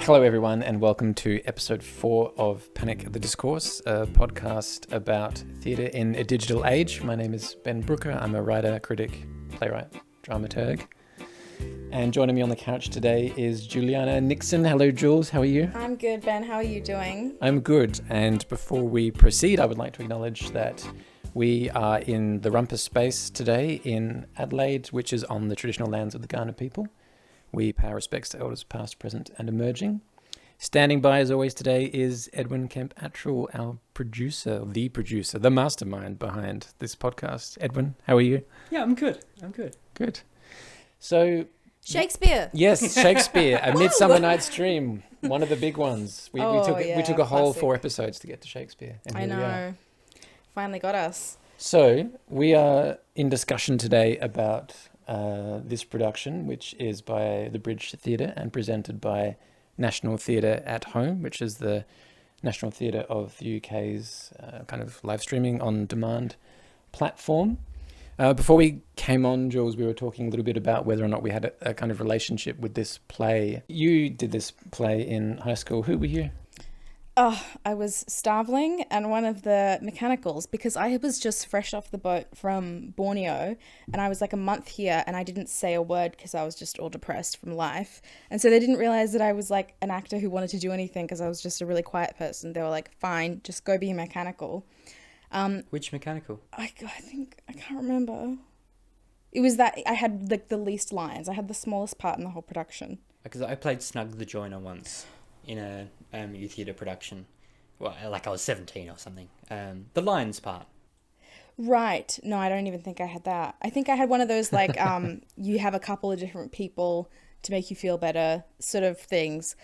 Hello everyone and welcome to episode 4 of Panic at the Discourse, a podcast about theatre in a digital age. My name is Ben Brooker. I'm a writer, critic, playwright, dramaturg. And joining me on the couch today is Juliana Nixon. Hello Jules, how are you? I'm good, Ben. How are you doing? I'm good. And before we proceed, I would like to acknowledge that we are in the Rumpus space today in Adelaide, which is on the traditional lands of the Kaurna people. We pay our respects to elders past, present and emerging. Standing by as always today is Edwin Kemp-Attrell, our producer, the mastermind behind this podcast. Edwin, how are you? Yeah, I'm good. Good. So... Shakespeare! Yes, Shakespeare, A Midsummer Night's Dream, one of the big ones. We took a whole classic. 4 episodes to get to Shakespeare. And I here we are. know. Finally got us. So, we are in discussion today about this production, which is by the Bridge Theatre and presented by National Theatre at Home, which is the National Theatre of the UK's kind of live streaming on demand platform. Before we came on, Jules, we were talking a little bit about whether or not we had a kind of relationship with this play. You did this play in high school. Who were you? Oh, I was Starveling and one of the mechanicals because I was just fresh off the boat from Borneo and I was like a month here and I didn't say a word because I was just all depressed from life. And so they didn't realize that I was like an actor who wanted to do anything because I was just a really quiet person. They were like, fine, just go be a mechanical. Which mechanical? I think, I can't remember. It was that I had like the least lines. I had the smallest part in the whole production. Because I played Snug the Joiner once in a youth theatre production. Well, like I was 17 or something. The lines part. Right. No, I don't even think I had that. I think I had one of those like you have a couple of different people to make you feel better sort of things.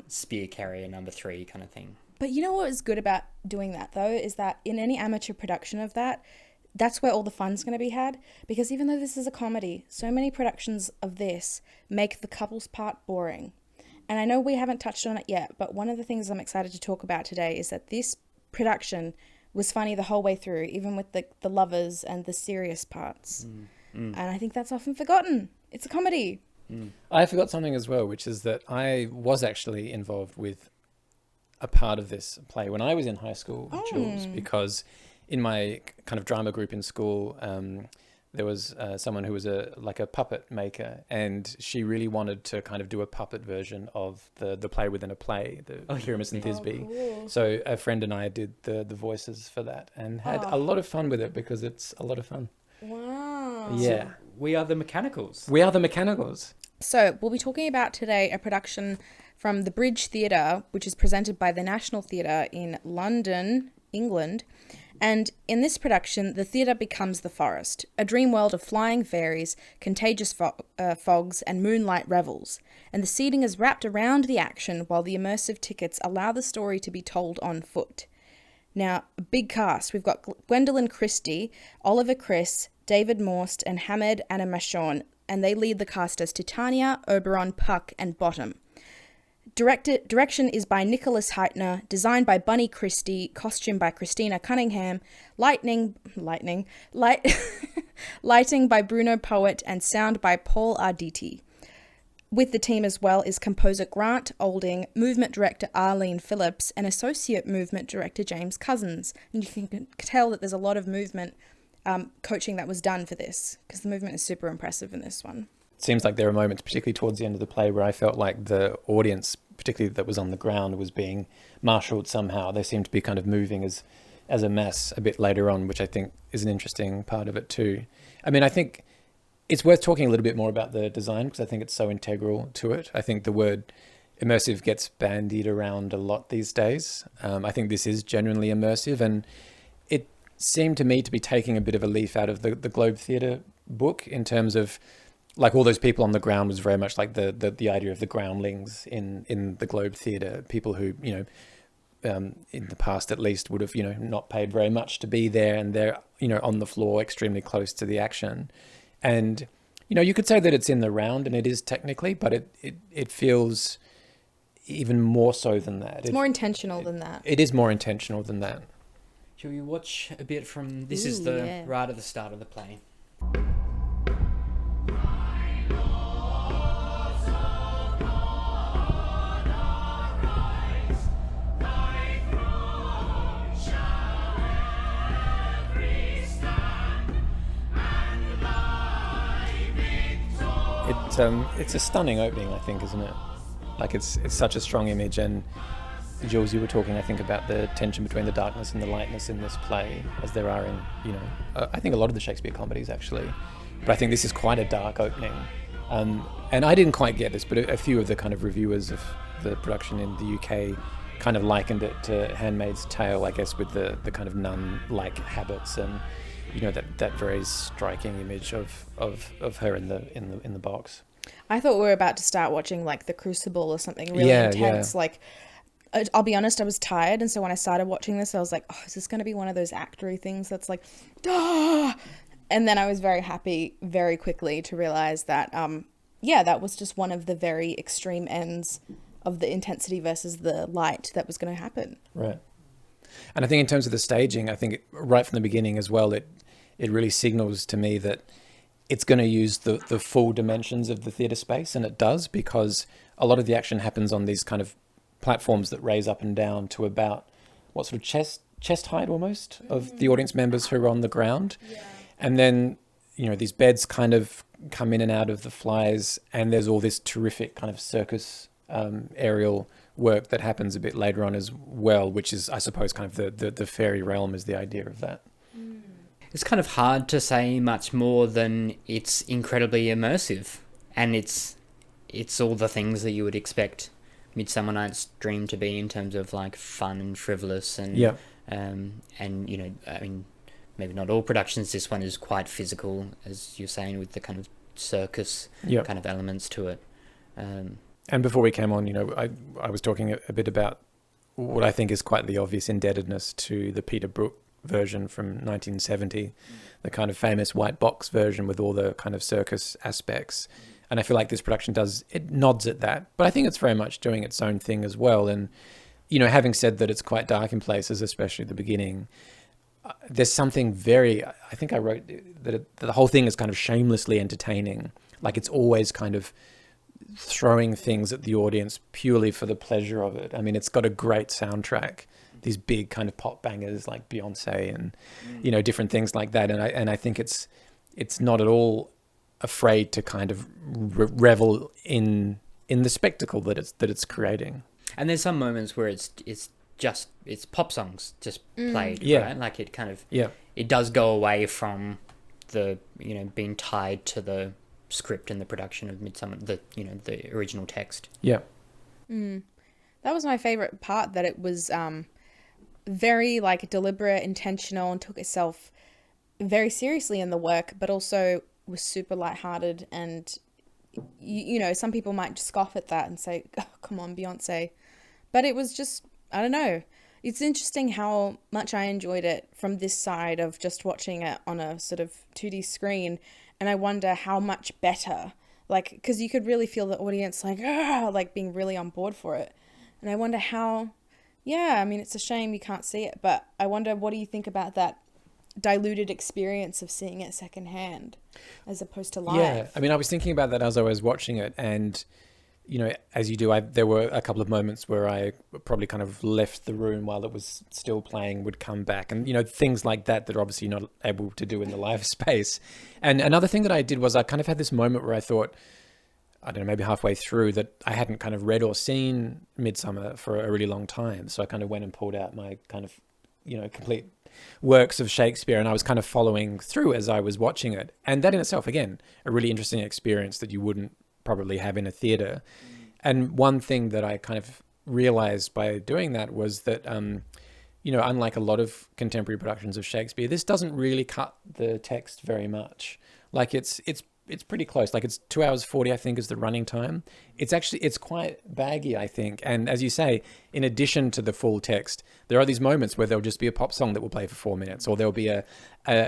Spear carrier number 3 kind of thing. But you know what is good about doing that though is that in any amateur production of that, that's where all the fun's going to be had. Because even though this is a comedy, so many productions of this make the couples part boring. And I know we haven't touched on it yet, but one of the things I'm excited to talk about today is that this production was funny the whole way through, even with the lovers and the serious parts. And I think that's often forgotten. It's a comedy. I forgot something as well, which is that I was actually involved with a part of this play when I was in high school, Jules, because in my kind of drama group in school, there was someone who was a puppet maker, and she really wanted to kind of do a puppet version of the play within a play, the Pyramus and Thisbe. Cool. So a friend and I did the voices for that and had a lot of fun with it because it's a lot of fun. Wow. Yeah. So we are the mechanicals. We are the mechanicals. So we'll be talking about today a production from the Bridge Theatre, which is presented by the National Theatre in London, England. And in this production, the theatre becomes the forest, a dream world of flying fairies, contagious fogs, and moonlight revels. And the seating is wrapped around the action while the immersive tickets allow the story to be told on foot. Now, a big cast. We've got Gwendolyn Christie, Oliver Chris, David Morst, and Hamed Animashon, and they lead the cast as Titania, Oberon, Puck, and Bottom. Direction is by Nicholas Heitner, designed by Bunny Christie, costume by Christina Cunningham, lighting by Bruno Poet, and sound by Paul Arditi. With the team as well is composer Grant Olding, movement director Arlene Phillips, and associate movement director James Cousins. And you can tell that there's a lot of movement coaching that was done for this, because the movement is super impressive in this one. Seems like there are moments, particularly towards the end of the play, where I felt like the audience, particularly that was on the ground, was being marshalled somehow. They seemed to be kind of moving as a mass a bit later on, which I think is an interesting part of it too. I mean, I think it's worth talking a little bit more about the design because I think it's so integral to it. I think the word immersive gets bandied around a lot these days. I think this is genuinely immersive, and it seemed to me to be taking a bit of a leaf out of the Globe Theatre book in terms of, like, all those people on the ground was very much like the idea of the groundlings in the Globe Theatre, people who, you know, in the past at least would have, you know, not paid very much to be there, and they're, you know, on the floor extremely close to the action. And, you know, you could say that it's in the round, and it is technically, but it feels even more so than that. It's more intentional than that. It is more intentional than that. Shall we watch a bit from... This Ooh, is right at the start of the play. It's a stunning opening, I think, isn't it? Like it's such a strong image. And Jules, you were talking, I think, about the tension between the darkness and the lightness in this play, as there are in, I think a lot of the Shakespeare comedies actually. But I think this is quite a dark opening. And I didn't quite get this, but a few of the kind of reviewers of the production in the UK kind of likened it to Handmaid's Tale, I guess, with the kind of nun-like habits and that very striking image of her in the box. I thought we were about to start watching like The Crucible or something really intense. Yeah. Like, I'll be honest, I was tired, and so when I started watching this, I was like, oh, is this going to be one of those actory things that's like, ah! And then I was very happy very quickly to realize that, that was just one of the very extreme ends of the intensity versus the light that was going to happen. Right. And I think in terms of the staging, I think right from the beginning as well, it really signals to me that it's going to use the full dimensions of the theatre space, and it does, because a lot of the action happens on these kind of platforms that raise up and down to about what sort of chest height almost of the audience members who are on the ground. Yeah. And then, these beds kind of come in and out of the flies, and there's all this terrific kind of circus aerial work that happens a bit later on as well, which is, I suppose, kind of the fairy realm is the idea of that. It's kind of hard to say much more than it's incredibly immersive, and it's all the things that you would expect Midsummer Night's Dream to be in terms of like fun and frivolous and maybe not all productions. This one is quite physical, as you're saying, with the kind of circus kind of elements to it. And before we came on, I was talking a bit about what I think is quite the obvious indebtedness to the Peter Brook version from 1970, the kind of famous white box version with all the kind of circus aspects. And I feel like this production it nods at that, but I think it's very much doing its own thing as well. And, having said that it's quite dark in places, especially at the beginning, there's something I think I wrote that the whole thing is kind of shamelessly entertaining. Like it's always kind of throwing things at the audience purely for the pleasure of it. I mean, it's got a great soundtrack, these big kind of pop bangers like Beyonce and, different things like that. And I think it's not at all afraid to kind of revel in the spectacle that it's creating. And there's some moments where it's pop songs just played, right? Like it kind of it does go away from the being tied to the script and the production of Midsummer, the original text. That was my favorite part, that it was very like deliberate, intentional, and took itself very seriously in the work, but also was super lighthearted. And some people might scoff at that and say, oh, come on, Beyonce, but it was just, I don't know, it's interesting how much I enjoyed it from this side of just watching it on a sort of 2D screen. And I wonder how much better, like, because you could really feel the audience like being really on board for it. And I wonder how, it's a shame you can't see it, but I wonder, what do you think about that diluted experience of seeing it secondhand as opposed to live? Yeah, I mean, I was thinking about that as I was watching it, and as you do, there were a couple of moments where I probably kind of left the room while it was still playing, would come back, and things like that are obviously not able to do in the live space. And another thing that I did was I kind of had this moment where I thought, I don't know, maybe halfway through, that I hadn't kind of read or seen Midsummer for a really long time. So I kind of went and pulled out my kind of, complete works of Shakespeare, and I was kind of following through as I was watching it. And that in itself, again, a really interesting experience that you wouldn't probably have in a theatre. And one thing that I kind of realized by doing that was that, unlike a lot of contemporary productions of Shakespeare, this doesn't really cut the text very much. Like it's pretty close. Like it's 2 hours 40, I think, is the running time. It's quite baggy, I think. And as you say, in addition to the full text, there are these moments where there'll just be a pop song that will play for 4 minutes, or there'll be a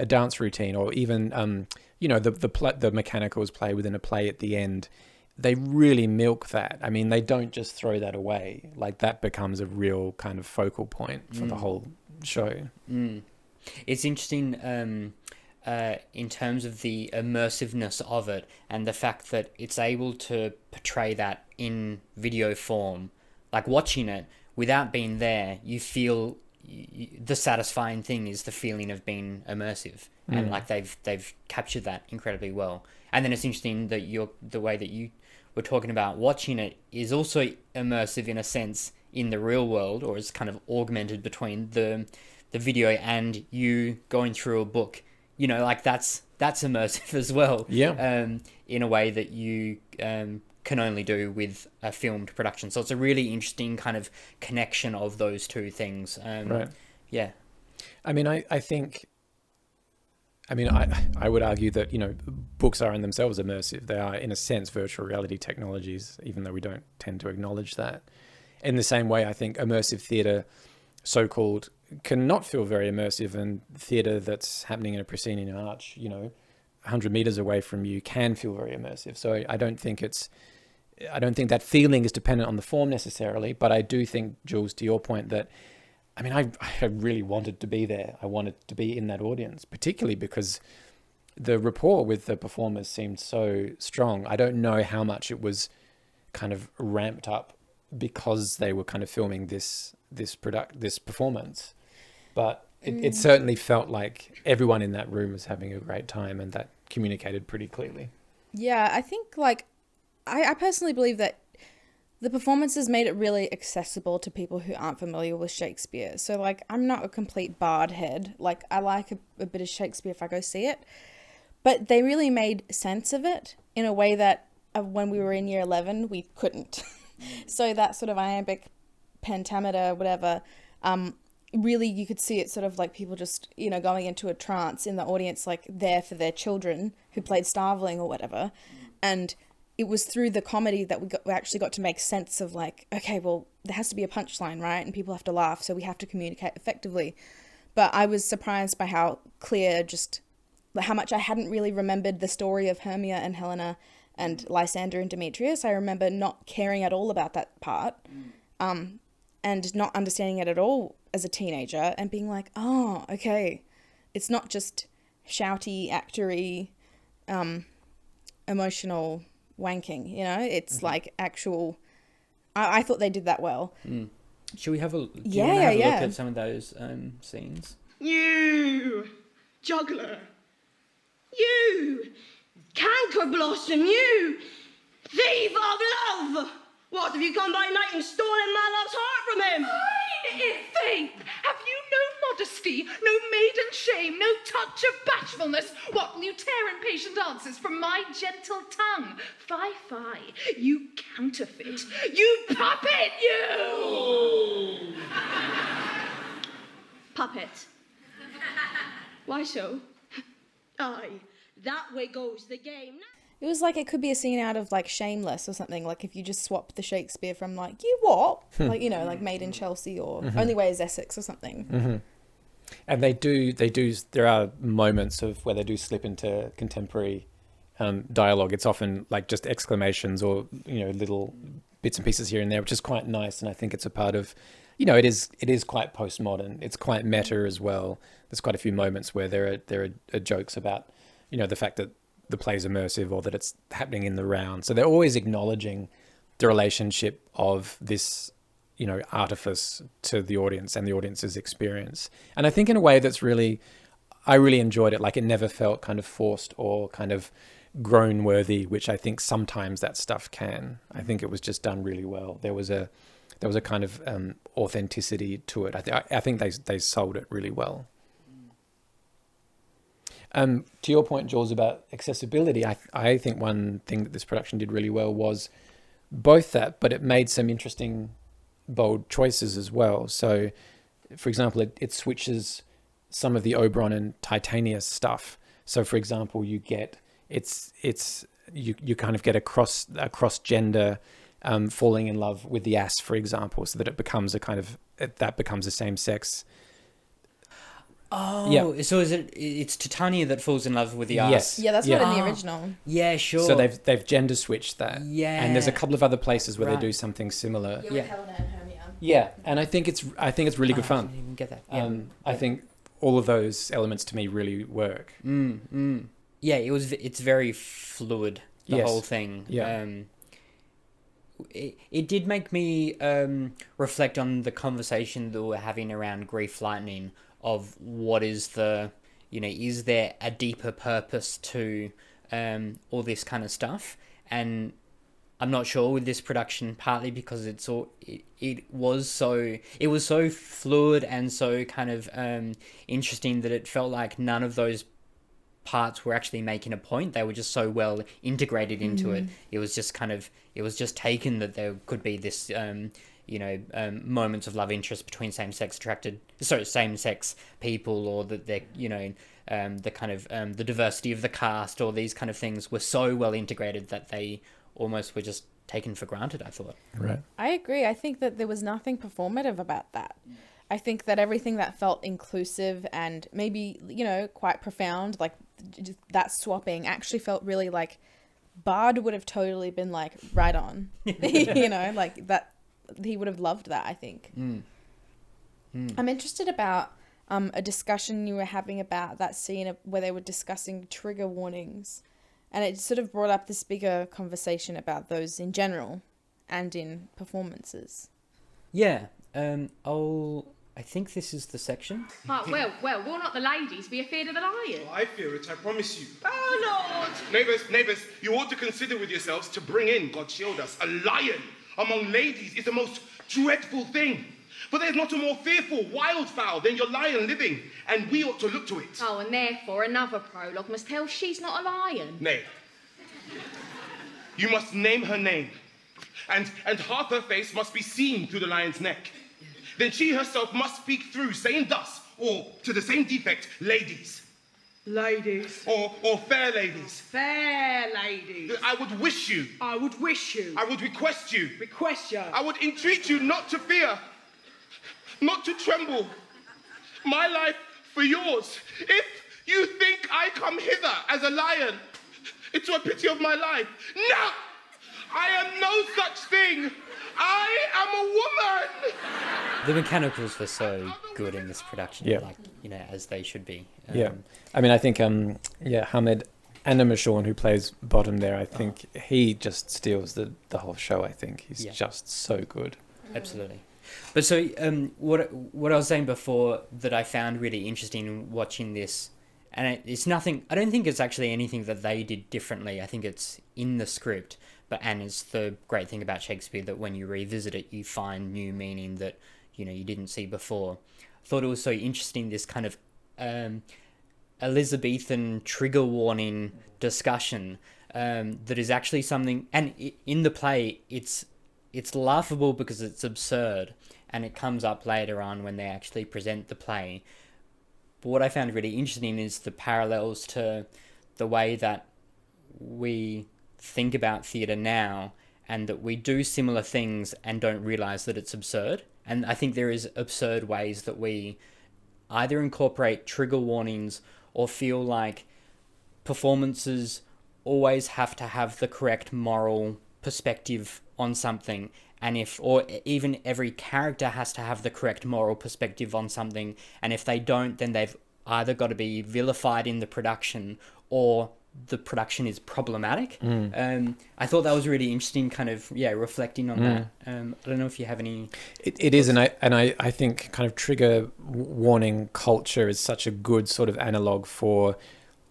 dance routine, or even, the mechanicals play within a play at the end. They really milk that. I mean, they don't just throw that away. Like that becomes a real kind of focal point for the whole show. It's interesting in terms of the immersiveness of it, and the fact that it's able to portray that in video form. Like watching it without being there, you feel the satisfying thing is the feeling of being immersive, and like they've captured that incredibly well. And then it's interesting that the way that you were talking about watching it is also immersive in a sense in the real world, or is kind of augmented between the video and you going through a book. You know, like that's immersive as well. Yeah. In a way that you can only do with a filmed production. So it's a really interesting kind of connection of those two things. Right. Yeah. I mean, I think, I would argue that, you know, books are in themselves immersive. They are, in a sense, virtual reality technologies, even though we don't tend to acknowledge that. In the same way, I think immersive theatre, so-called, can not feel very immersive, and theatre that's happening in a proscenium arch, you know, 100 meters away from you can feel very immersive. So I don't think that feeling is dependent on the form necessarily, but I do think, Jules, to your point, that I really wanted to be there. I wanted to be in that audience, particularly because the rapport with the performers seemed so strong. I don't know how much it was kind of ramped up because they were kind of filming this performance, but it certainly felt like everyone in that room was having a great time, and that communicated pretty clearly. Yeah, I think, like, I personally believe that the performances made it really accessible to people who aren't familiar with Shakespeare. So, like, I'm not a complete bard head. Like, I like a bit of Shakespeare if I go see it. But they really made sense of it in a way that when we were in year 11, we couldn't. So that sort of iambic pentameter, whatever, really you could see it sort of like people just, you know, going into a trance in the audience, like there for their children who played Starveling or whatever. And it was through the comedy that we actually got to make sense of, like, okay, well, there has to be a punchline, right? And people have to laugh, so we have to communicate effectively. But I was surprised by how clear, just how much I hadn't really remembered the story of Hermia and Helena and Lysander and Demetrius. I remember not caring at all about that part, and not understanding it at all as a teenager, and being like, oh, okay, it's not just shouty, actory, emotional wanking, you know? It's like actual... I thought they did that well. Should we have a look at some of those scenes? You, juggler. You, canker blossom. You, thief of love. What, have you come by night and stolen my love's heart from him? Faith, have you no modesty, no maiden shame, no touch of bashfulness? What will you tear impatient answers from my gentle tongue? Fie, you counterfeit, you puppet, you! Puppet. Why so? Aye, that way goes the game. It was like it could be a scene out of, like, Shameless or something. Like, if you just swap the Shakespeare from, like, you what? Like, you know, like Made in Chelsea or Only Way is Essex or something. And they do, there are moments of where they do slip into contemporary dialogue. It's often like just exclamations or, you know, little bits and pieces here and there, which is quite nice. And I think it's a part of, you know, it is quite postmodern. It's quite meta as well. There's quite a few moments where there are jokes about, you know, the fact that the play's immersive or that it's happening in the round. So they're always acknowledging the relationship of this, you know, artifice to the audience and the audience's experience. And I think in a way that's I really enjoyed it. Like, it never felt kind of forced or kind of groan worthy, which I think sometimes that stuff can. I think it was just done really well. There was a kind of authenticity to it. I think they sold it really well. To your point, Jules, about accessibility, I think one thing that this production did really well was both that, but it made some interesting, bold choices as well. So, for example, it switches some of the Oberon and Titanius stuff. So, for example, you get you kind of get a cross gender falling in love with the ass, for example, so that it becomes that becomes a same sex. Oh, yeah. So it's Titania that falls in love with the ass? Yes. Yeah, that's not in the original. Yeah, sure. So they've gender switched that. Yeah. And there's a couple of other places where they do something similar. Yeah, with Helena and Hermia. Yeah, and I think it's really good fun. I didn't even get that. I think all of those elements to me really work. Yeah, it's very fluid, the whole thing. Yeah. it did make me reflect on the conversation that we're having around Grief Lightning of what is the, is there a deeper purpose to all this kind of stuff? And I'm not sure with this production, partly because it was so fluid and so kind of interesting that it felt like none of those parts were actually making a point. They were just so well integrated into it. It was just taken that there could be this moments of love interest between same-sex people, or that they're the kind of the diversity of the cast, or these kind of things were so well integrated that they almost were just taken for granted, I thought. Right. I agree. I think that there was nothing performative about that. I think that everything that felt inclusive and maybe, quite profound, like just that swapping, actually felt really like Bard would have totally been like right on, like that. He would have loved that, I think. I'm interested about a discussion you were having about that scene where they were discussing trigger warnings. And it sort of brought up this bigger conversation about those in general and in performances. Yeah. I think this is the section. Oh, well, will not the ladies be afraid of the lion? I fear it, I promise you. Oh, Lord! Neighbours, you ought to consider with yourselves to bring in, God shield us, a lion among ladies is the most dreadful thing. For there's not a more fearful wildfowl than your lion living, and we ought to look to it. Oh, and therefore another prologue must tell she's not a lion. Nay. You must name her name, and half her face must be seen through the lion's neck. Then she herself must speak through, saying thus, or to the same defect, ladies. Ladies. Or fair ladies. Fair ladies. I would wish you. I would wish you. I would request you. Request you. I would entreat you not to fear, not to tremble. My life for yours. If you think I come hither as a lion, it's a pity of my life. No! I am no such thing. I am a woman. The mechanicals were so good in this production, as they should be. I mean, I think Hamed Anna-Mashorn, who plays Bottom there, I think he just steals the whole show. I think he's just so good. Absolutely. But so what I was saying before that I found really interesting in watching this, and it's nothing, I don't think it's actually anything that they did differently. I think it's in the script. And it's the great thing about Shakespeare that when you revisit it, you find new meaning that, you didn't see before. I thought it was so interesting, this kind of Elizabethan trigger warning discussion that is actually something, and in the play, it's laughable because it's absurd, and it comes up later on when they actually present the play. But what I found really interesting is the parallels to the way that we think about theatre now, and that we do similar things and don't realise that it's absurd. And I think there is absurd ways that we either incorporate trigger warnings or feel like performances always have to have the correct moral perspective on something, or even every character has to have the correct moral perspective on something, and if they don't, then they've either got to be vilified in the production or the production is problematic. I thought that was really interesting, kind of reflecting on that. I don't know if you have any. It is, and I think kind of trigger warning culture is such a good sort of analog for,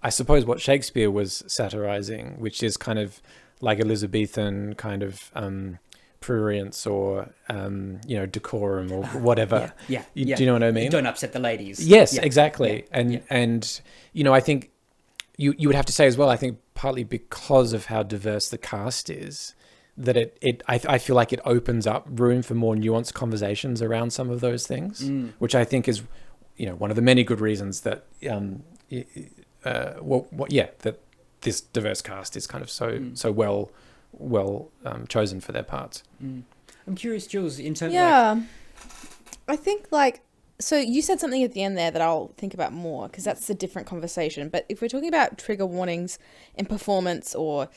I suppose, what Shakespeare was satirizing, which is kind of like Elizabethan kind of prurience or decorum or whatever. Do you know what I mean? Don't upset the ladies. Yes, exactly. And I think you would have to say as well, I think partly because of how diverse the cast is, that I feel like it opens up room for more nuanced conversations around some of those things, which I think is one of the many good reasons that that this diverse cast is kind of so well chosen for their parts. I'm curious, Jules, in terms I think so you said something at the end there that I'll think about more, because that's a different conversation. But if we're talking about trigger warnings in performance or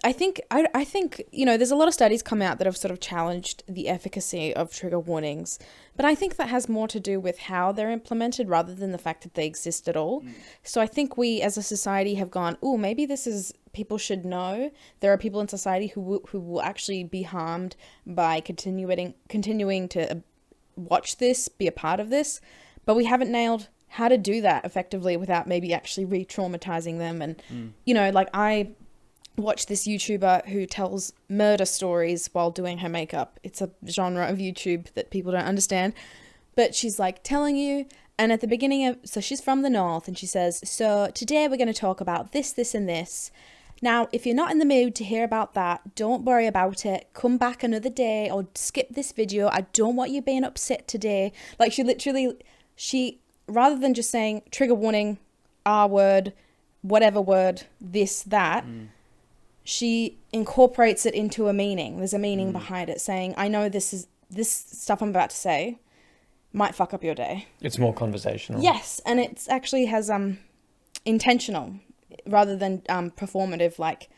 I think, you know, there's a lot of studies come out that have sort of challenged the efficacy of trigger warnings, but I think that has more to do with how they're implemented rather than the fact that they exist at all. So I think we as a society have gone, oh, maybe this is, people should know. There are people in society who will actually be harmed by continuing to watch this, be a part of this, but we haven't nailed how to do that effectively without maybe actually re-traumatizing them. And, you know, like I watch this YouTuber who tells murder stories while doing her makeup. It's a genre of YouTube that people don't understand, but she's like telling you, and at the beginning of, so she's from the north, and she says, so today we're going to talk about this, this, and this. Now, if you're not in the mood to hear about that, don't worry about it. Come back another day or skip this video. I don't want you being upset today. Like she, rather than just saying trigger warning, R word, whatever word, this, that, she incorporates it into a meaning. There's a meaning behind it, saying, I know this stuff I'm about to say might fuck up your day. It's more conversational. Yes, and it actually has intentional rather than performative, like,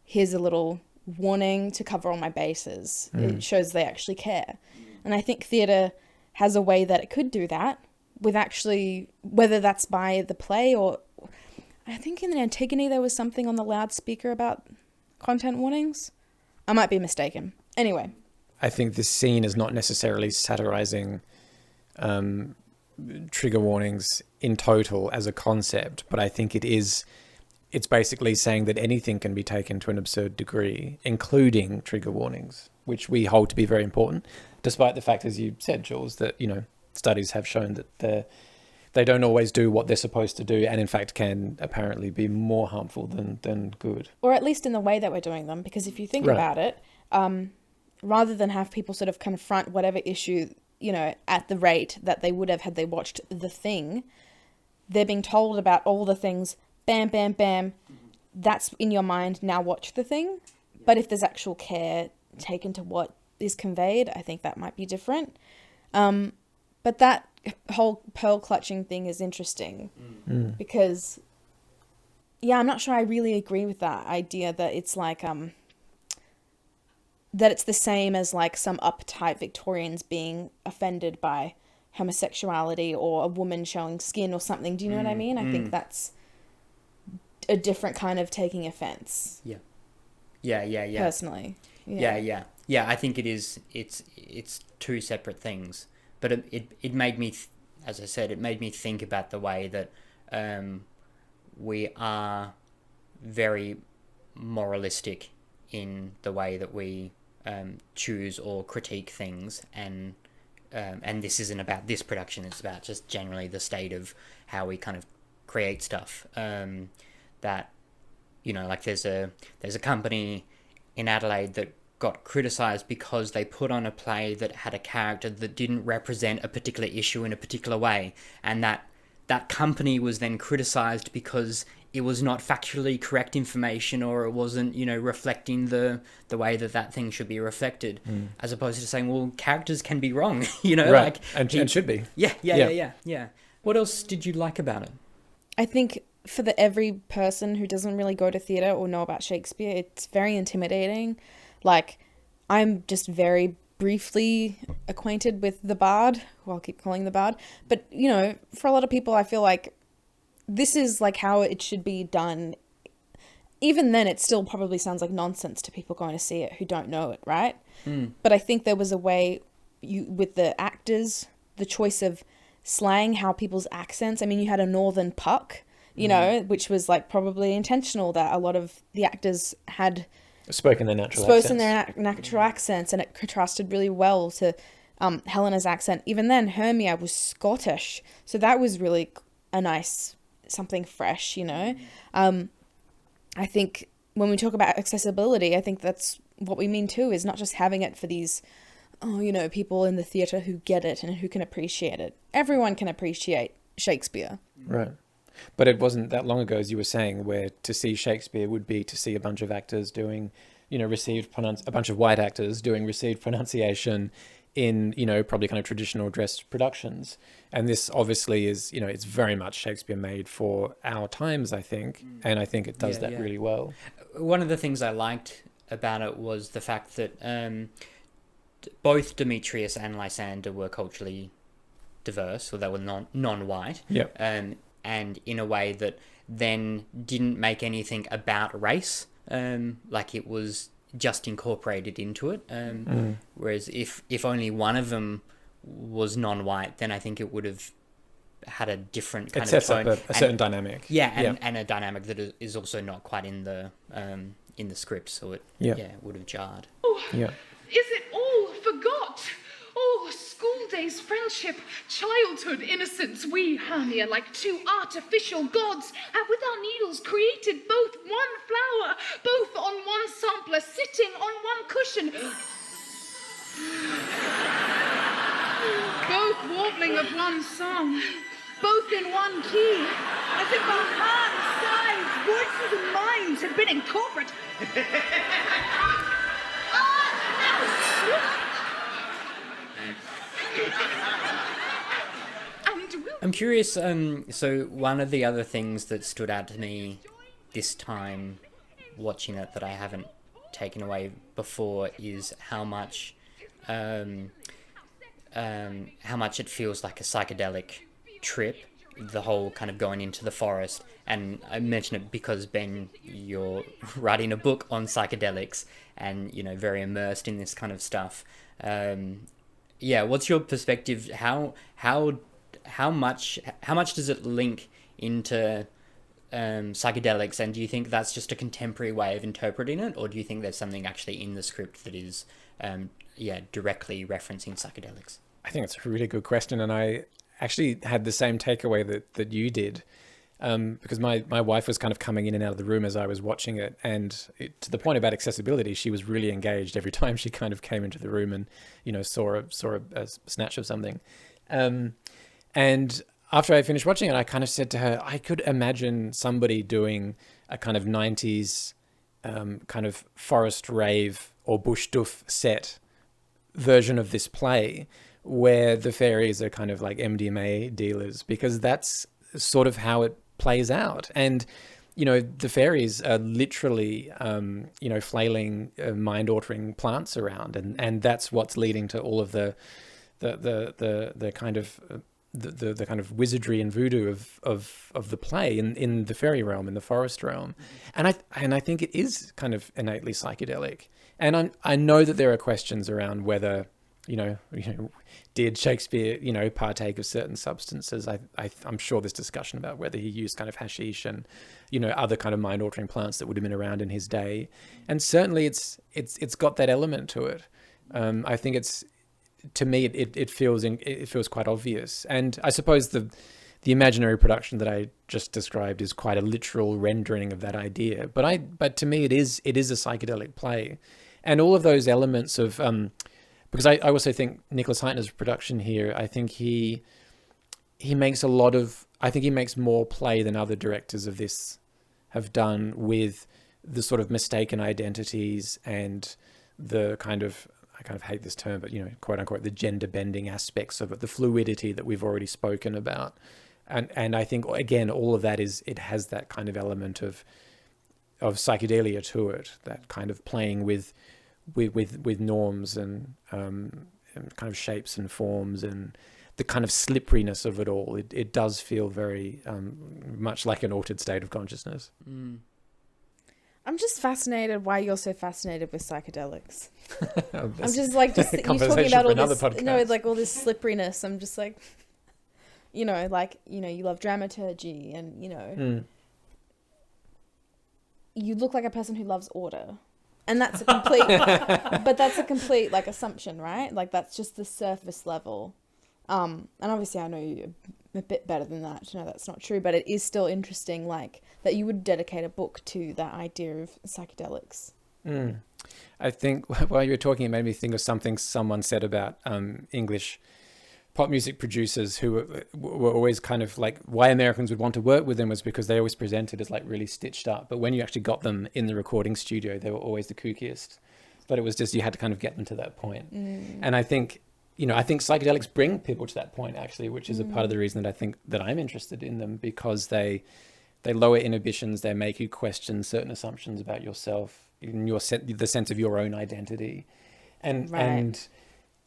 here's a little warning to cover all my bases. It shows they actually care. And I think theatre has a way that it could do that with actually, whether that's by the play or, I think in Antigone there was something on the loudspeaker about content warnings. I might be mistaken. Anyway. I think this scene is not necessarily satirizing trigger warnings in total as a concept, but I think it's basically saying that anything can be taken to an absurd degree, including trigger warnings, which we hold to be very important, despite the fact, as you said, Jules, that, you know, studies have shown that they don't always do what they're supposed to do, and in fact can apparently be more harmful than good. Or at least in the way that we're doing them, because if you think about it, rather than have people sort of confront whatever issue, you know, at the rate that they would have had they watched The Thing, they're being told about all the things, bam, bam, bam, that's in your mind, now watch The Thing. But if there's actual care taken to what is conveyed, I think that might be different. But that whole pearl clutching thing is interesting because, yeah, I'm not sure I really agree with that idea that it's like, that it's the same as like some uptight Victorians being offended by homosexuality or a woman showing skin or something. Do you know what I mean? I think that's a different kind of taking offense. Yeah. Personally. Yeah. I think it is. It's two separate things. But it made me, as I said, it made me think about the way that we are very moralistic in the way that we choose or critique things, and this isn't about this production. It's about just generally the state of how we kind of create stuff. That, you know, like there's a company in Adelaide that got criticised because they put on a play that had a character that didn't represent a particular issue in a particular way, and that company was then criticised because it was not factually correct information, or it wasn't, you know, reflecting the way that thing should be reflected, as opposed to saying, well, characters can be wrong, you know, right. like and should be. Yeah. What else did you like about it? I think for every person who doesn't really go to theatre or know about Shakespeare, it's very intimidating. Like, I'm just very briefly acquainted with the Bard, who I'll keep calling the Bard. But, you know, for a lot of people, I feel like this is like how it should be done. Even then, it still probably sounds like nonsense to people going to see it who don't know it, right? But I think there was a way with the actors, the choice of slang, how people's accents. I mean, you had a northern puck, you know, which was like probably intentional, that a lot of the actors had spoken their natural accents, and it contrasted really well to Helena's accent. Even then, Hermia was Scottish, so that was really a nice something fresh, you know. I think when we talk about accessibility, I think that's what we mean too, is not just having it for these, you know, people in the theatre who get it and who can appreciate it. Everyone can appreciate Shakespeare. Right. But it wasn't that long ago, as you were saying, where to see Shakespeare would be to see a bunch of actors doing, you know, a bunch of white actors doing received pronunciation in, you know, probably kind of traditional dress productions. And this obviously is, you know, it's very much Shakespeare made for our times, I think. And I think it does that really well. One of the things I liked about it was the fact that both Demetrius and Lysander were culturally diverse, or they were non-white. Yep. And in a way that then didn't make anything about race, like it was just incorporated into it. Whereas if only one of them was non-white, then I think it would have had a different kind of tone. It sets up a certain dynamic. And a dynamic that is also not quite in the script, so it would have jarred. Is it all forgot? Oh, school days, friendship, childhood, innocence. We, Hermia, like two artificial gods, have with our needles created both one flower, both on one sampler, sitting on one cushion. Both warbling of one song, both in one key, as if our hands, sides, voices, and minds had been incorporate. I'm curious, so one of the other things that stood out to me this time watching it that I haven't taken away before is how much it feels like a psychedelic trip, the whole kind of going into the forest. And I mention it because, Ben, you're writing a book on psychedelics and, you know, very immersed in this kind of stuff. What's your perspective? How much does it link into psychedelics, and do you think that's just a contemporary way of interpreting it, or do you think there's something actually in the script that is directly referencing psychedelics? I think it's a really good question, and I actually had the same takeaway that you did, because my wife was kind of coming in and out of the room as I was watching it, and to the point about accessibility, she was really engaged every time she kind of came into the room and, you know, saw a snatch of something. And after I finished watching it, I kind of said to her, I could imagine somebody doing a kind of 90s kind of forest rave or bush doof set version of this play where the fairies are kind of like MDMA dealers, because that's sort of how it plays out. And, you know, the fairies are literally, flailing, mind-altering plants around. And that's what's leading to all of the kind of... the kind of wizardry and voodoo of the play in the fairy realm, in the forest realm. And I think it is kind of innately psychedelic. And I know that there are questions around whether, you know, did Shakespeare, you know, partake of certain substances? I'm sure there's discussion about whether he used kind of hashish and, you know, other kind of mind-altering plants that would have been around in his day. And certainly it's got that element to it. I think to me, it feels quite obvious. And I suppose the imaginary production that I just described is quite a literal rendering of that idea. But to me, it is a psychedelic play, and all of those elements of because I also think Nicholas Heitner's production here, I think he makes he makes more play than other directors of this have done with the sort of mistaken identities and the kind of, I kind of hate this term, but, you know, quote unquote, the gender bending aspects of it, the fluidity that we've already spoken about. And I think, again, all of that it has that kind of element of psychedelia to it, that kind of playing with norms and kind of shapes and forms, and the kind of slipperiness of it all. It does feel very much like an altered state of consciousness. I'm just fascinated why you're so fascinated with psychedelics. I'm just like, you're talking about all this, like all this slipperiness. I'm just like, you know, like, you know, you love dramaturgy and, you know, you look like a person who loves order. And that's a complete, but that's a complete like assumption, right? Like that's just the surface level. And obviously I know you a bit better than that to know that's not true, but it is still interesting, like, that you would dedicate a book to that idea of psychedelics. I think while you were talking, it made me think of something someone said about English pop music producers who were always kind of like, why Americans would want to work with them was because they always presented as like really stitched up. But when you actually got them in the recording studio, they were always the kookiest. But it was just, you had to kind of get them to that point. And I think I think psychedelics bring people to that point, actually, which is a part of the reason that I think that I'm interested in them, because they lower inhibitions, they make you question certain assumptions about yourself, in the sense of your own identity, and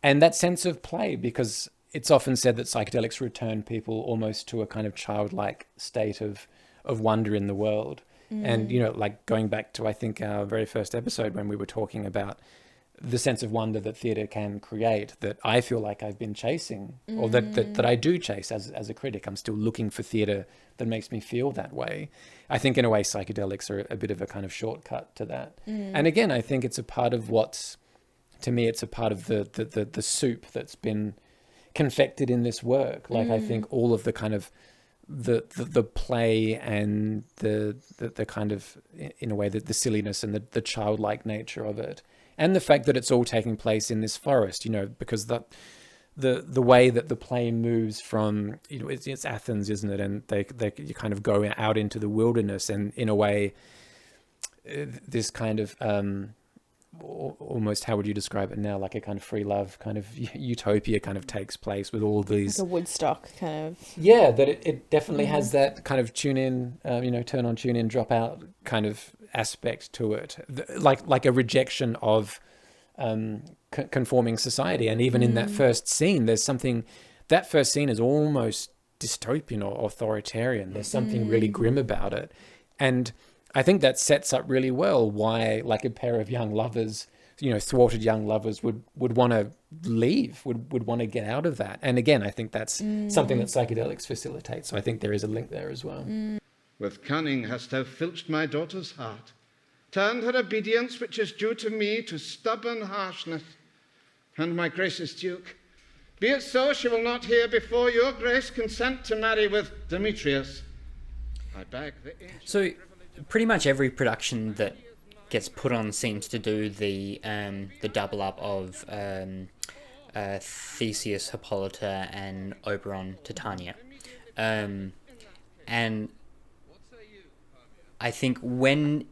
that sense of play, because it's often said that psychedelics return people almost to a kind of childlike state of wonder in the world. And, like going back to, I think, our very first episode when we were talking about the sense of wonder that theatre can create, that I feel like I've been chasing, or that I do chase as a critic. I'm still looking for theatre that makes me feel that way. I think in a way psychedelics are a bit of a kind of shortcut to that. And again, I think it's a part of to me, it's a part of the soup that's been confected in this work. Like I think all of the kind of the play and the kind of, in a way, the silliness and the childlike nature of it, and the fact that it's all taking place in this forest, because the way that the play moves from, it's Athens, isn't it? And you kind of go out into the wilderness, and in a way, this kind of almost, how would you describe it now, like a kind of free love kind of utopia kind of takes place with all these, like a Woodstock kind of, that it definitely has that kind of tune in, turn on, tune in, drop out kind of aspect to it, like a rejection of conforming society. And even in that first scene, there's something, that first scene is almost dystopian or authoritarian. There's something really grim about it, and I think that sets up really well why, like, a pair of young lovers, thwarted young lovers would want to leave, would want to get out of that. And again, I think that's something that psychedelics facilitate. So I think there is a link there as well. With cunning hast thou filched my daughter's heart, turned her obedience, which is due to me, to stubborn harshness. And my gracious Duke, be it so, she will not here before your grace consent to marry with Demetrius. I beg the ancient... So pretty much every production that gets put on seems to do the double up of Theseus, Hippolyta, and Oberon, Titania, and I think when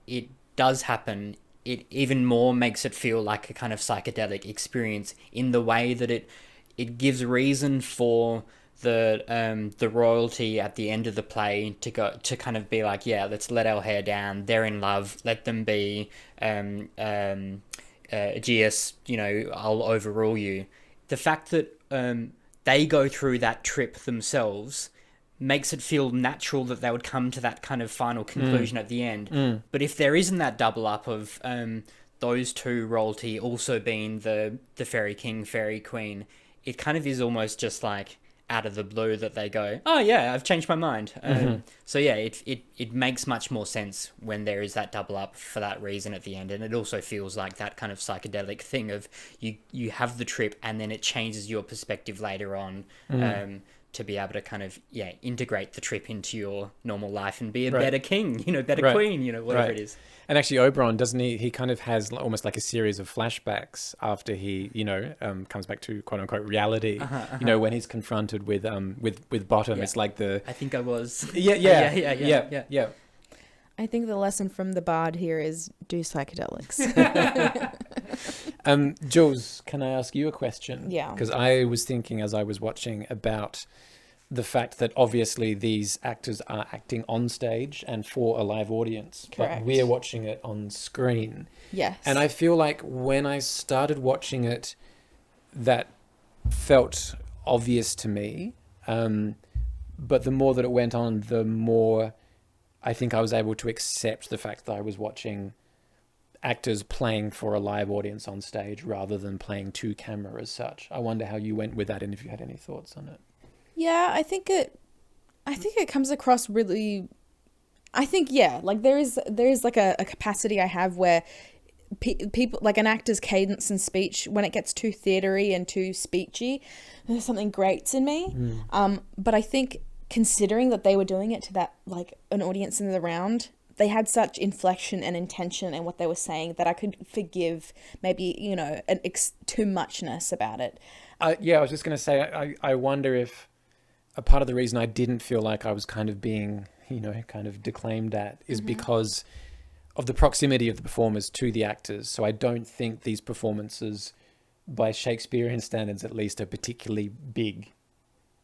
it does happen, it even more makes it feel like a kind of psychedelic experience, in the way that it gives reason for the royalty at the end of the play to kind of be like, yeah, let's let our hair down, they're in love, let them be, Aegeus, I'll overrule you. The fact that they go through that trip themselves makes it feel natural that they would come to that kind of final conclusion at the end. But if there isn't that double up of those two royalty also being the fairy king, fairy queen, it kind of is almost just like out of the blue that they go, oh yeah, I've changed my mind. So yeah, it makes much more sense when there is that double up for that reason at the end. And it also feels like that kind of psychedelic thing of you have the trip and then it changes your perspective later on, to be able to kind of, integrate the trip into your normal life and be a better king, better queen, whatever it is. And actually Oberon, doesn't he kind of has almost like a series of flashbacks after he, comes back to quote unquote reality, when he's confronted with Bottom. It's like I think I was. Yeah. I think the lesson from the bard here is do psychedelics. Jules, can I ask you a question? Yeah. Because I was thinking as I was watching about the fact that obviously these actors are acting on stage and for a live audience, Correct. But we're watching it on screen. Yes. And I feel like when I started watching it, that felt obvious to me. But the more that it went on, the more I think I was able to accept the fact that I was watching actors playing for a live audience on stage rather than playing to camera as such. I wonder how you went with that and if you had any thoughts on it. Yeah, I think it comes across really, like there is like a capacity I have where people, like an actor's cadence and speech, when it gets too theatery and too speechy, there's something grates in me. But I think considering that they were doing it to that, like an audience in the round, they had such inflection and intention in what they were saying that I could forgive maybe, too muchness about it. I was just going to say, I wonder if a part of the reason I didn't feel like I was kind of being, kind of declaimed at is because of the proximity of the performers to the actors. So I don't think these performances by Shakespearean standards at least, are particularly big.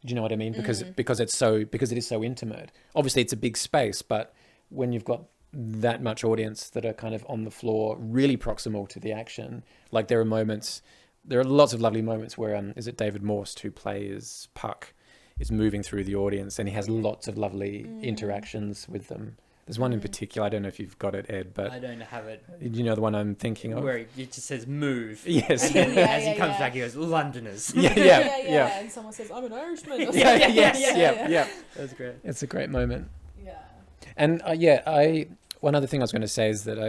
Do you know what I mean? Because it is so intimate. Obviously, it's a big space, but when you've got that much audience that are kind of on the floor, really proximal to the action, like there are lots of lovely moments where is it David Morse, who plays Puck, is moving through the audience, and he has lots of lovely interactions with them. There's one in particular, I don't know if you've got it, Ed, but I don't have it. Do you know the one I'm thinking of? Where it just says move. Yes. And then as he comes back, he goes, Londoners. Yeah. And someone says, I'm an Irishman. Yeah. That's great. It's a great moment. Yeah. And one other thing I was going to say is that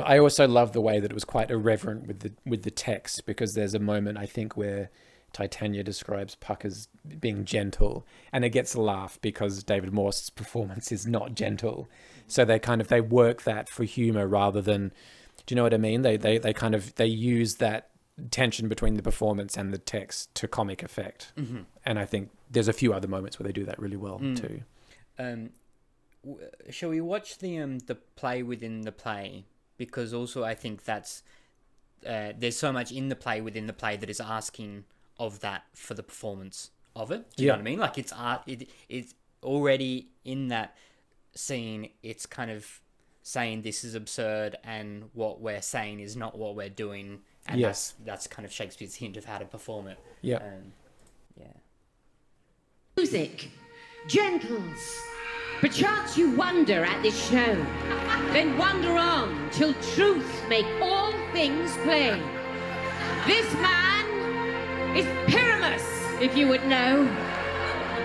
I also love the way that it was quite irreverent with the text, because there's a moment, I think, where Titania describes Puck as being gentle, and it gets a laugh because David Morse's performance is not gentle. So they work that for humor rather than, do you know what I mean? They use that tension between the performance and the text to comic effect. Mm-hmm. And I think there's a few other moments where they do that really well too. Shall we watch the play within the play? Because also I think that's there's so much in the play within the play that is asking of that for the performance of it. Do you know what I mean? Like it's art. It's already in that scene. It's kind of saying this is absurd, and what we're saying is not what we're doing. And that's kind of Shakespeare's hint of how to perform it. Yeah. Music, gentles. Perchance you wonder at this show, then wander on till truth make all things plain. This man is Pyramus, if you would know.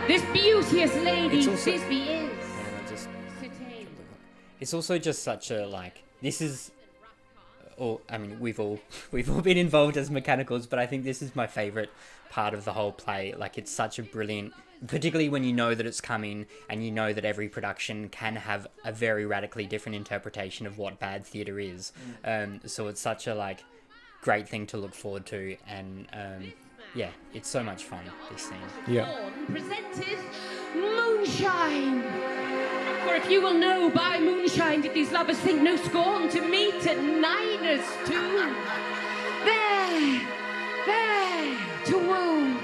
This beauteous lady, Thisbe is. It's also just such a this is. I mean, we've all been involved as mechanicals, but I think this is my favorite part of the whole play. Like, it's such a brilliant, particularly when you know that it's coming and you know that every production can have a very radically different interpretation of what bad theatre is. So it's such a great thing to look forward to, and it's so much fun, this scene. Yeah. Presenteth moonshine. For if you will know, by moonshine did these lovers think no scorn to meet at Niners too. There, to woo.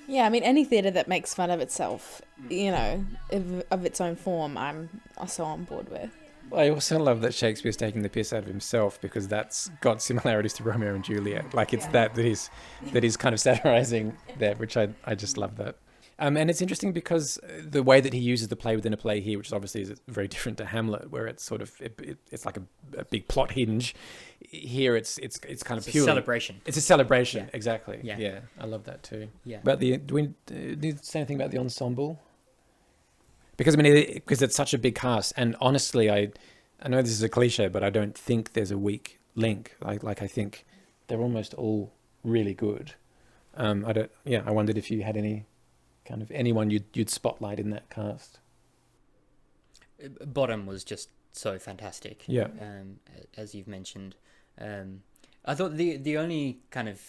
Yeah, I mean, any theatre that makes fun of itself, of its own form, I'm so on board with. I also love that Shakespeare's taking the piss out of himself, because that's got similarities to Romeo and Juliet. It's that he's kind of satirizing there, which I just love that. And it's interesting because the way that he uses the play within a play here, which is obviously is very different to Hamlet, where it's sort of it's like a big plot hinge. Here it's kind of pure celebration. It's a celebration, exactly. Yeah, I love that too. Yeah. But do we need to say anything about the ensemble? Because because it's such a big cast, and honestly, I know this is a cliche, but I don't think there's a weak link. I think they're almost all really good. I wondered if you had any kind of anyone you'd spotlight in that cast. Bottom was just so fantastic. Yeah. As you've mentioned, I thought the only kind of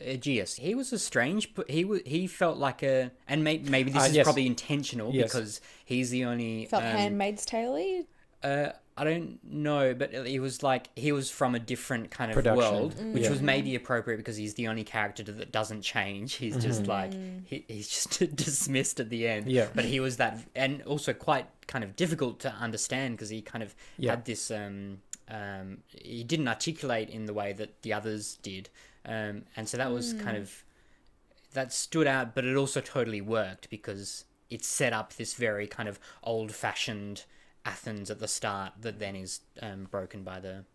Aegeus, he was a strange, but he felt like and maybe this is probably intentional because he's the only felt Handmaid's Tale-y. I don't know, but he was from a different kind of production. World, which was maybe appropriate because he's the only character that doesn't change. He's just he's just dismissed at the end. Yeah. But he was that, and also quite kind of difficult to understand because he kind of had this. He didn't articulate in the way that the others did, and so that was kind of that stood out. But it also totally worked because it set up this very kind of old-fashioned Athens at the start that then is broken by the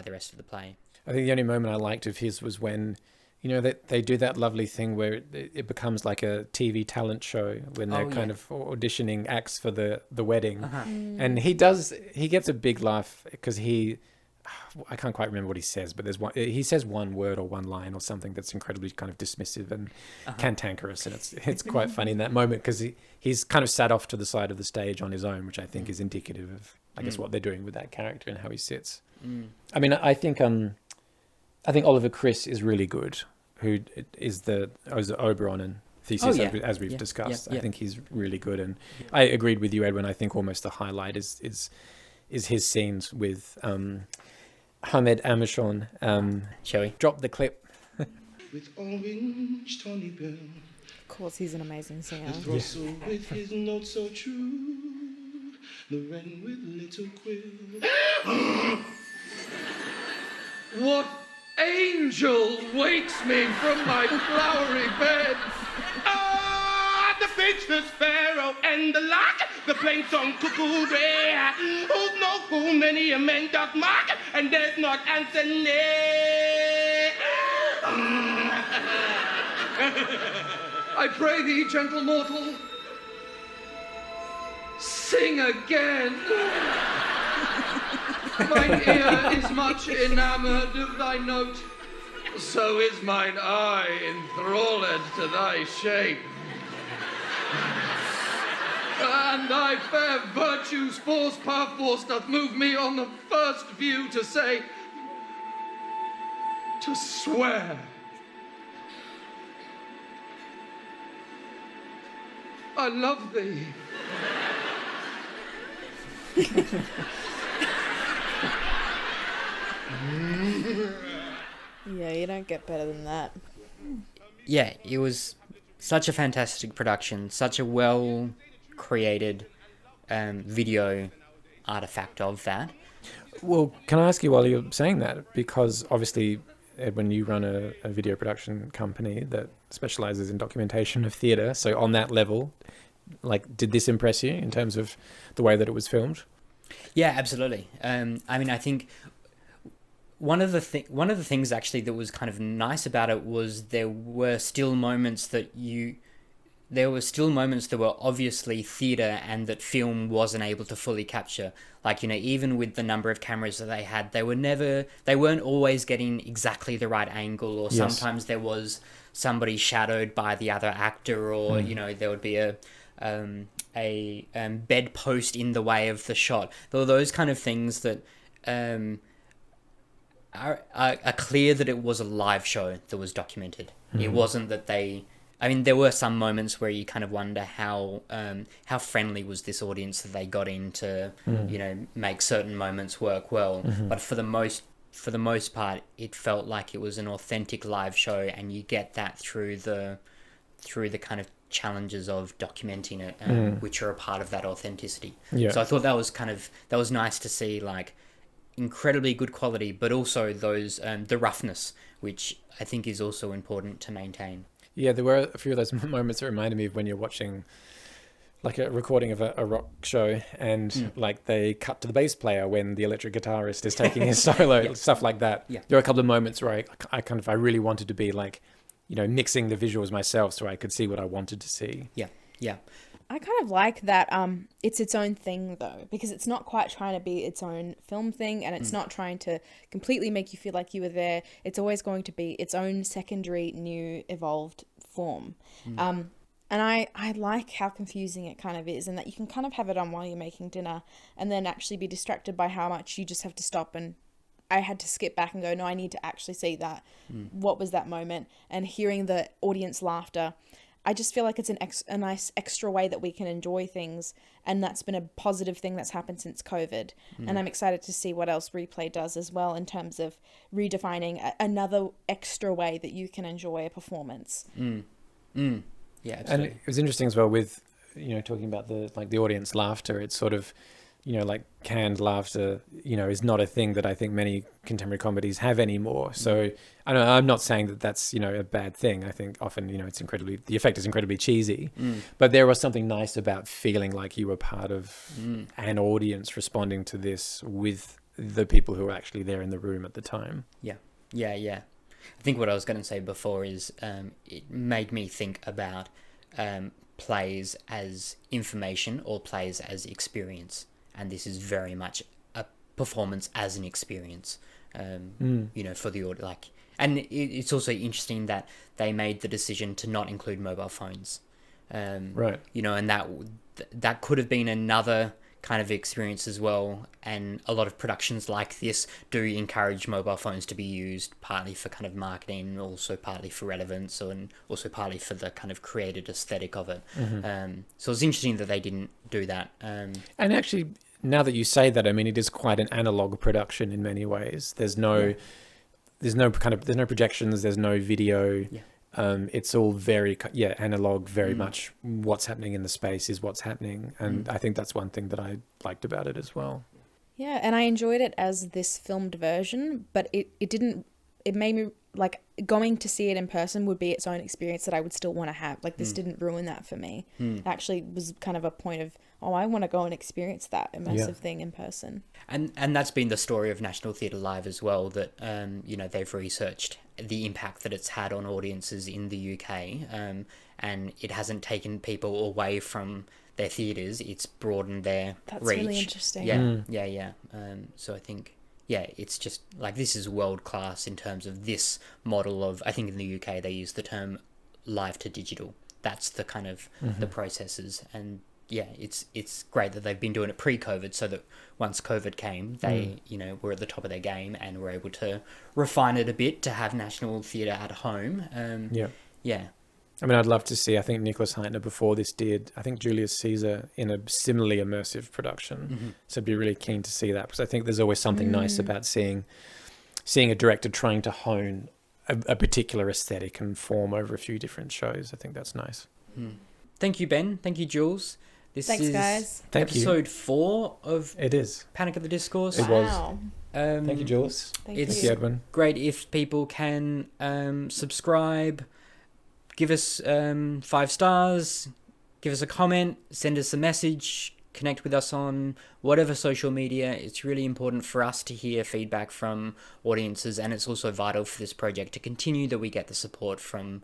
rest of the play. I think the only moment I liked of his was when, that they do that lovely thing where it becomes like a TV talent show when they're kind of auditioning acts for the wedding. And he gets a big laugh because I can't quite remember what he says, but he says one word or one line or something that's incredibly kind of dismissive and cantankerous, and it's quite funny in that moment because he's kind of sat off to the side of the stage on his own, which I think is indicative of, I guess, what they're doing with that character and how he sits. I mean, I think Oliver Chris is really good, who is the Oberon and Theseus, as we've discussed. I think he's really good, and I agreed with you, Edwin. I think almost the highlight is his scenes with Hamed Amishon. Shall we? Drop the clip. With orange Tony Bell. Of course, he's an amazing singer. The Russell with his notes so true. The wren with little quill. What angel wakes me from my flowery bed? Ah, the finch, the sparrow, and the lark, the plain-song cuckoo rare. Who's no fool, many a man doth mock, and there's not answer nay. I pray thee, gentle mortal, sing again. Mine ear is much enamoured of thy note, so is mine eye enthralled to thy shape. And thy fair virtue's force perforce doth move me on the first view to say, to swear. I love thee. Yeah, you don't get better than that. Yeah, it was such a fantastic production, such a well created video artifact of that. Well, can I ask you while you're saying that, because obviously, Edwin, you run a video production company that specializes in documentation of theatre. So on that level, like, did this impress you in terms of the way that it was filmed? Yeah, absolutely. I mean, I think one of the things actually that was kind of nice about it was there were still moments that were obviously theatre and that film wasn't able to fully capture. Like, you know, even with the number of cameras that they had, they weren't always getting exactly the right angle, or sometimes there was somebody shadowed by the other actor, or you know, there would be a bedpost in the way of the shot. There were those kind of things that are clear that it was a live show that was documented. It wasn't that I mean, there were some moments where you kind of wonder how friendly was this audience that they got in to, you know, make certain moments work well. But for the most part, it felt like it was an authentic live show, and you get that through the kind of challenges of documenting it, which are a part of that authenticity. Yeah. So I thought that was nice to see, like, incredibly good quality, but also those the roughness, which I think is also important to maintain. Yeah, there were a few of those moments that reminded me of when you're watching like a recording of a rock show, and like they cut to the bass player when the electric guitarist is taking his solo, stuff like that. Yeah. There were a couple of moments where I really wanted to be like, you know, mixing the visuals myself so I could see what I wanted to see. Yeah, yeah. I kind of like that it's its own thing, though, because it's not quite trying to be its own film thing, and it's not trying to completely make you feel like you were there. It's always going to be its own secondary, new, evolved form. And I like how confusing it kind of is, and that you can kind of have it on while you're making dinner and then actually be distracted by how much you just have to stop. And I had to skip back and go, no, I need to actually see that. What was that moment? And hearing the audience laughter, I just feel like it's a nice extra way that we can enjoy things, and that's been a positive thing that's happened since COVID. And I'm excited to see what else Replay does as well in terms of redefining another extra way that you can enjoy a performance. Yeah, absolutely. And it was interesting as well with, you know, talking about the audience laughter. It's sort of, you know, like canned laughter, you know, is not a thing that I think many contemporary comedies have anymore. So I'm not saying that that's, you know, a bad thing. I think often, you know, the effect is incredibly cheesy, but there was something nice about feeling like you were part of an audience responding to this with the people who were actually there in the room at the time. Yeah. I think what I was going to say before is it made me think about plays as information or plays as experience. And this is very much a performance as an experience, you know, for the audience. Like, and it's also interesting that they made the decision to not include mobile phones, right? You know, and that could have been another kind of experience as well. And a lot of productions like this do encourage mobile phones to be used, partly for kind of marketing, also partly for relevance, and also partly for the kind of created aesthetic of it. So it's interesting that they didn't do that. And actually, now that you say that, I mean, it is quite an analog production in many ways. There's no projections, there's no video. It's all very analog, very much what's happening in the space is what's happening. And I think that's one thing that I liked about it as well. Yeah, and I enjoyed it as this filmed version, but it made me, like, going to see it in person would be its own experience that I would still want to have. Like, this didn't ruin that for me. It actually was kind of a point of, I want to go and experience that immersive thing in person. And that's been the story of National Theatre Live as well, that, they've researched the impact that it's had on audiences in the UK, and it hasn't taken people away from their theatres, it's broadened their reach. That's really interesting. Yeah. So I think, it's just, like, this is world-class in terms of this model of, I think in the UK they use the term live to digital. That's the kind of the processes, and it's great that they've been doing it pre-COVID, so that once COVID came, they were at the top of their game and were able to refine it a bit to have national theatre at home. I mean, I'd love to see, I think Nicholas Heitner before this did, I think Julius Caesar in a similarly immersive production. So I'd be really keen to see that, because I think there's always something nice about seeing a director trying to hone a particular aesthetic and form over a few different shows. I think that's nice. Thank you, Ben. Thank you, Jules. Thanks, guys. Episode 4 of It is. Panic at the Discourse. It was. Thank you, Jules. It's Edwin. great if people can subscribe, give us 5 stars, give us a comment, send us a message, connect with us on whatever social media. It's really important for us to hear feedback from audiences, and it's also vital for this project to continue, that we get the support from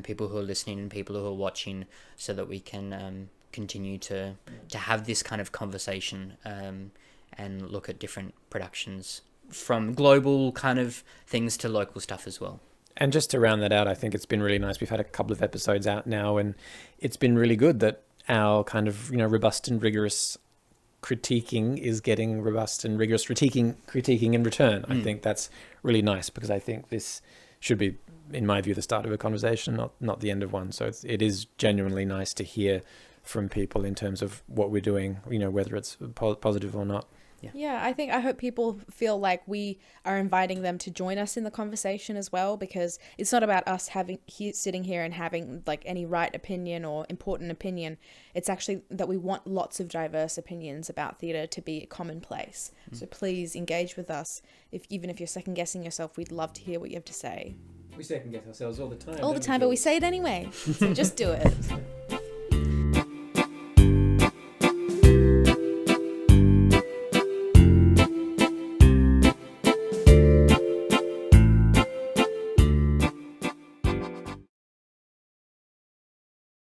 people who are listening and people who are watching, so that we can continue to have this kind of conversation and look at different productions, from global kind of things to local stuff as well. And just to round that out, I think it's been really nice. We've had a couple of episodes out now, and it's been really good that our kind of, robust and rigorous critiquing is getting robust and rigorous critiquing in return. I think that's really nice, because I think this should be, in my view, the start of a conversation, not the end of one. So it is genuinely nice to hear from people in terms of what we're doing, whether it's positive or not. Yeah, I hope people feel like we are inviting them to join us in the conversation as well, because it's not about us sitting here and having like any right opinion or important opinion. It's actually that we want lots of diverse opinions about theatre to be commonplace. So please engage with us. Even if you're second guessing yourself, we'd love to hear what you have to say. We second guess ourselves all the time. All the time, but we say it anyway. So just do it.